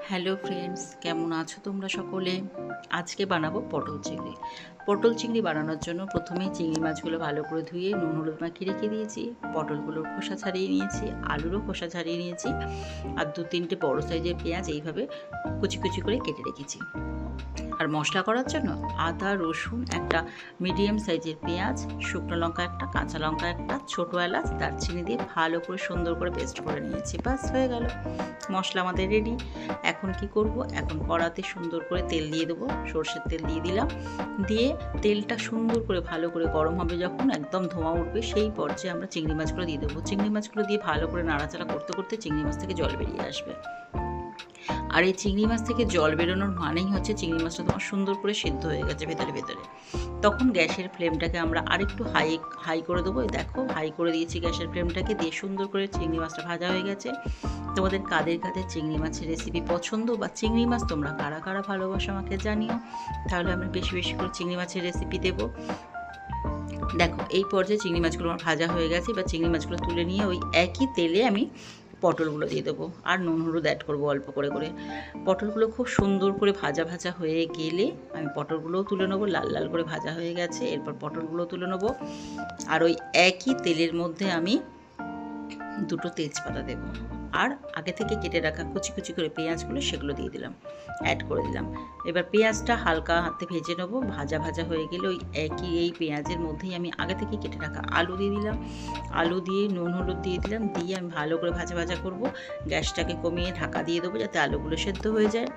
Hello friends, কেমন আছো তোমরা সকলে? আজকে বানাবো পটল চিংড়ি। পটল চিংড়ি বানানোর জন্য প্রথমেই চিংড়ি মাছগুলো ভালো করে ধুয়ে নুন হলুদ মাখিয়ে রেখে দিয়েছি। পটলগুলোর খোসা ছাড়িয়ে নিয়েছি, আলুরও খোসা ছাড়িয়ে নিয়েছি, আর 2-3টে বড় সাইজের পেঁয়াজ এইভাবে কুচি কুচি করে কেটে রেখেছি। আর মশলা করার জন্য আদা রসুন একটা মিডিয়াম সাইজের পেঁয়াজ, শুকনো লঙ্কা একটা, কাঁচা লঙ্কা একটা, ছোটো এলাচ, দারচিনি দিয়ে ভালো করে সুন্দর করে পেস্ট করে নিয়েছি। বাস হয়ে গেল, মশলা আমাদের রেডি। এখন কি করব? এখন কড়াতে সুন্দর করে তেল দিয়ে দেবো, সর্ষের তেল দিয়ে দিলাম। দিয়ে তেলটা সুন্দর করে ভালো করে গরম হবে, যখন একদম ধোঁয়া উঠবে সেই পর্যায়ে আমরা চিংড়ি মাছগুলো দিয়ে দেবো। চিংড়ি মাছগুলো দিয়ে ভালো করে নাড়াচাড়া করতে করতে চিংড়ি মাছ থেকে জল বেরিয়ে আসবে। আর এই চিংড়ি মাছ থেকে জল বেরোনোর মানেই হচ্ছে চিংড়ি মাছটা তোমার সুন্দর করে সিদ্ধ হয়ে গেছে ভেতরে ভেতরে। তখন গ্যাসের ফ্লেমটাকে আমরা আরেকটু হাই করে দেবো। দেখো, হাই করে দিয়েছি গ্যাসের ফ্লেমটাকে, দিয়ে সুন্দর করে চিংড়ি মাছটা ভাজা হয়ে গেছে। তোমাদের কাদের কাদের চিংড়ি মাছের রেসিপি পছন্দ, বা চিংড়ি মাছ তোমরা কারা কারা ভালোবাসো আমাকে জানিও, তাহলে আমি বেশি বেশি করে চিংড়ি মাছের রেসিপি দেবো। দেখো, এই পর্যায়ে চিংড়ি মাছগুলো আমার ভাজা হয়ে গেছে। এবার চিংড়ি মাছগুলো তুলে নিয়ে ওই একই তেলে আমি পটলগুলো দিয়ে দেবো, আর নুন হলুদ অ্যাড করবো অল্প করে করে। পটলগুলো খুব সুন্দর করে ভাজা ভাজা হয়ে গেলে আমি পটলগুলোও তুলে নেবো। লাল লাল করে ভাজা হয়ে গেছে, এরপর পটলগুলো তুলে নেবো। আর ওই একই তেলের মধ্যে আমি 2টো তেজপাতা দেবো, আর আগে থেকে কেটে রাখা কুচি কুচি করে পেঁয়াজগুলো সেগুলো দিয়ে দিলাম, অ্যাড করে দিলাম। এবার পেঁয়াজটা হালকা হাতে ভেজে নেবো। ভাজা ভাজা হয়ে গেলে ওই এই পেঁয়াজের মধ্যেই আমি আগে থেকে কেটে রাখা আলু দিয়ে দিলাম। আলু দিয়ে নুন হলুদ দিয়ে দিলাম, দিয়ে আমি ভালো করে ভাজা ভাজা করবো। গ্যাসটাকে কমিয়ে ঢাকা দিয়ে দেবো যাতে আলুগুলো সেদ্ধ হয়ে যায়।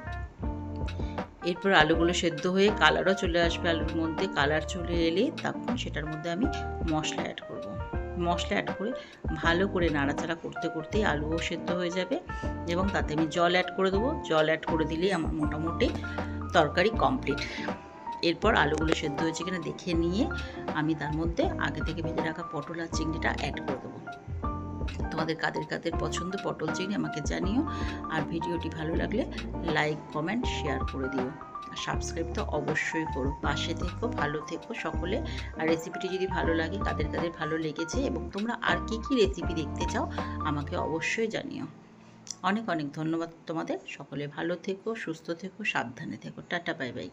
এরপর আলুগুলো সেদ্ধ হয়ে কালারও চলে আসবে আলুর মধ্যে। কালার চলে এলে তখন সেটার মধ্যে আমি মশলা অ্যাড করব। মশলা অ্যাড করে ভালো করে নাড়াচাড়া করতে করতেই আলুও সেদ্ধ হয়ে যাবে, এবং তাতে আমি জল অ্যাড করে দেবো। জল অ্যাড করে দিলেই আমার মোটামুটি তরকারি কমপ্লিট। এরপর আলুগুলো সেদ্ধ হয়েছে কিনা দেখে নিয়ে আমি তার মধ্যে আগে থেকে ভেজে রাখা পটল আর চিংড়িটা অ্যাড করে দেবো। তোমাদের কাদের কাদের পছন্দ পটল চিংড়ি আমাকে জানিও। আর ভিডিওটি ভালো লাগলে লাইক কমেন্ট শেয়ার করে দিও, আর সাবস্ক্রাইব তো অবশ্যই করো। পাশে থেকো, ভালো থেকো সকলে। আর রেসিপিটি যদি ভালো লাগে, কাদের কাদের ভালো লেগেছে এবং তোমরা আর কি কি রেসিপি দেখতে চাও আমাকে অবশ্যই জানিও। অনেক অনেক ধন্যবাদ তোমাদের। সকলে ভালো থেকো, সুস্থ থেকো, সাবধানে থেকো। Tata, bye bye.